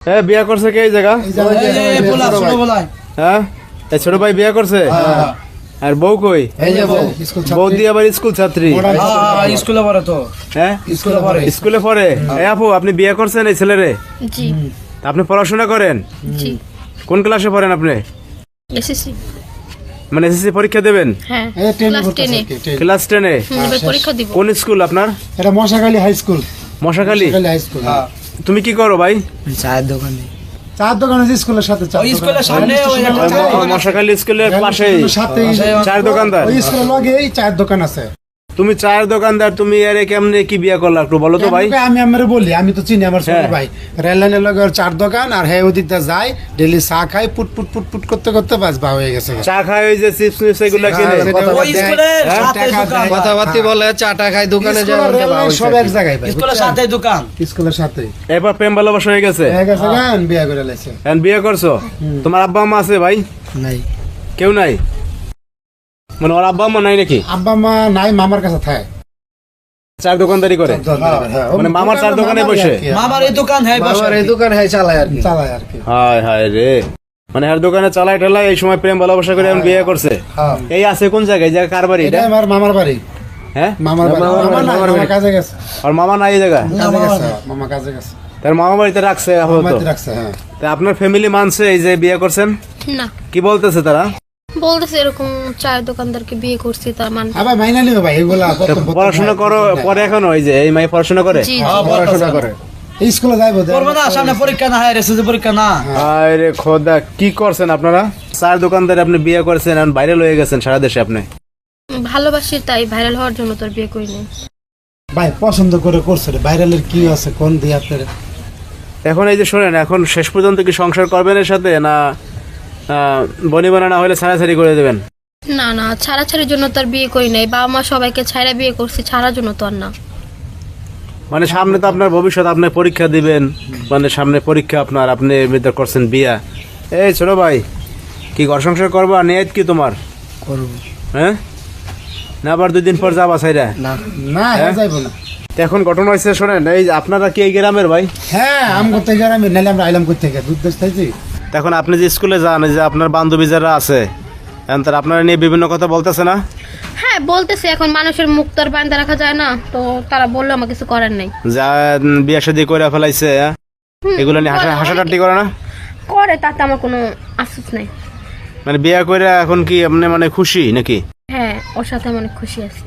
হ্যাঁ বিয়া করছে কে এই জায়গা? হ্যাঁ এই ছোট ভাই বিয়া করছে। আর বউ কই? বউ দিয়ে আবার স্কুল ছাত্রী। স্কুলে পড়ে তো। হ্যাঁ স্কুলে পড়ে। এই আপু আপনি বিয়া করছেন এই ছেলেরে? জি। আপনি পড়াশোনা করেন? জি। কোন ক্লাসে পড়েন আপনি? এসএসসি। মানে এসএসসি পরীক্ষা দেবেন? হ্যাঁ ক্লাস 10 এ। ক্লাস 10 এ? এবার পরীক্ষা দিব। কোন স্কুল আপনার? এটা Moshakhali high school. Moshakhali high school. তুমি কি করো ভাই? চায়ের দোকানে আছে স্কুলের সাথে। স্কুলের সামনে মশাখালী স্কুলের পাশেই চায়ের দোকানদার। ওই স্কুলের লগেই চায়ের দোকান আছে। তুমি চায়ের দোকানদার, তুমি এর কেমনে কি বিয়া করলা একটু বলো তো ভাই। আমি আমারে বলি, আমি তো চিনি আমার ছোট ভাই। রেল লাইনের লগে ওর চার দোকান, আর হ্যাঁ ওদিকটা যায় ডেইলি চা খায়, পুট পুট পুট পুট করতে করতে বাস বা হয়ে গেছে। চা খায় ওই যে চিপস মিপস এগুলা কিনে ওই স্কুলের সাথে দোকান। কথাবার্তা বলে চাটা খায় দোকানে যায় সব এক জায়গায় ভাই। স্কুলের সাথে দোকান। স্কুলের সাথে এবার প্রেম ভালোবাসা হয়ে গেছে। হয়ে গেছে গান বিয়া করে লাইছে। এখন বিয়ে করছো? তোমার আব্বা আম্মা আছে ভাই? নাই। কেউ নাই? মানে ওর আব্বা আম্মা নাই নাকি? আব্বা মা নাই, মামার কাছে থাকে। চার দোকানদারি করে? মানে মামার চার দোকানে বসে? মামার এই দোকান হ্যাঁ বসে। আমার এই দোকান হ্যাঁ চালায় আর কি। চালায় আর কি। হায় হায় রে, মানে আর দোকানে চালাই ঠালাই এই সময় প্রেম ভালোবাসা করে এখন বিয়ে করছে। হ্যাঁ। এই আছে কোন জায়গায়? এই জায়গা কার বাড়ি এটা এটা? আমার মামার বাড়ি। হ্যাঁ মামার বাড়ি। মামা কাজে গেছে। আর মামা নাই এই জায়গা? কাজে গেছে, মামা কাজে গেছে। তার মামা বাড়িতে রাখছে আপাতত? মামাতে রাখছে, হ্যাঁ। তা আপনার ফ্যামিলি মানছে এই যে বিয়ে করছেন? না, কি বলতেছে তারা? বলতেছে এরকম চায়ের দোকানদারকে বিয়ে করছি তার মানে। আবার মাইনা নিবে ভাই এগুলা। পড়াশোনা করো পরে এখনো? এই যে এই মাই পড়াশোনা করে? জি। পড়াশোনা করে। এই স্কুলে যাইবো। করবো না, সামনে পরীক্ষা না হয় এসএসসি পরীক্ষা না। আরে খোদা, কি করছেন আপনারা? চার দোকানদারে আপনি বিয়ে করছেন, এখন বাইরে লয়ে গেছেন সারা দেশে। আপনি ভালোবাসি তাই ভাইরাল হওয়ার জন্য তোর বিয়ে করি নাই। ভাই পছন্দ করে করছে রে, ভাইরালের কি আছে কোন দিয়ে আপনার? এখন এই যে শোনেন, এখন শেষ পর্যন্ত কি সংসার করবেন এর সাথে, না বনিবনা না হলে ছাড়াছাড়ি করে দেবেন? না না, ছাড়াছাড়ির জন্য তোর বিয়ে করি নাই। বাবা মা সবাইকে ছাড়া বিয়ে করছি, ছাড়ার জন্য তো আর না। মানে সামনে তো আপনার ভবিষ্যৎ, আপনি পরীক্ষা দিবেন, মানে সামনে পরীক্ষা আপনার, আপনি এমনিতে করছেন বিয়া। এই ছোট ভাই, কি ঘর সংসার করবো? আর নিয়ত কি তোমার? করব হ্যাঁ, না আবার 2 দিন পর যাবা ছাইরা? না না, যাইবো না। এখন ঘটনা হয়েছে শোনেন, এই যে আপনারা কি এই গ্রামের ভাই? হ্যাঁ, আম করতে গেলে আমি নাইলে আমরা আইলাম করতে গেলে দুধ দেশ থাইছি। এখন আপনি যে স্কুলে যান, এই যে আপনার বান্ধবী যারা আছে, এখন তারা আপনারা নিয়ে বিভিন্ন কথা বলতেছে না? হ্যাঁ বলতেছে, এখন মানুষের মুখ তো আর বান্ধা রাখা যায় না, তো তারা বললো আমার কিছু করার নাই। যা বিয়া শাদী করে ফেলাইছে, এগুলো নিয়ে হাসাটাটি করে না? করে, তাতে আমার কোনো আফসোস নাই। মানে বিয়া করে এখন কি আপনি মানে খুশি নাকি? হ্যাঁ, ওর সাথে আমি অনেক খুশি আছি।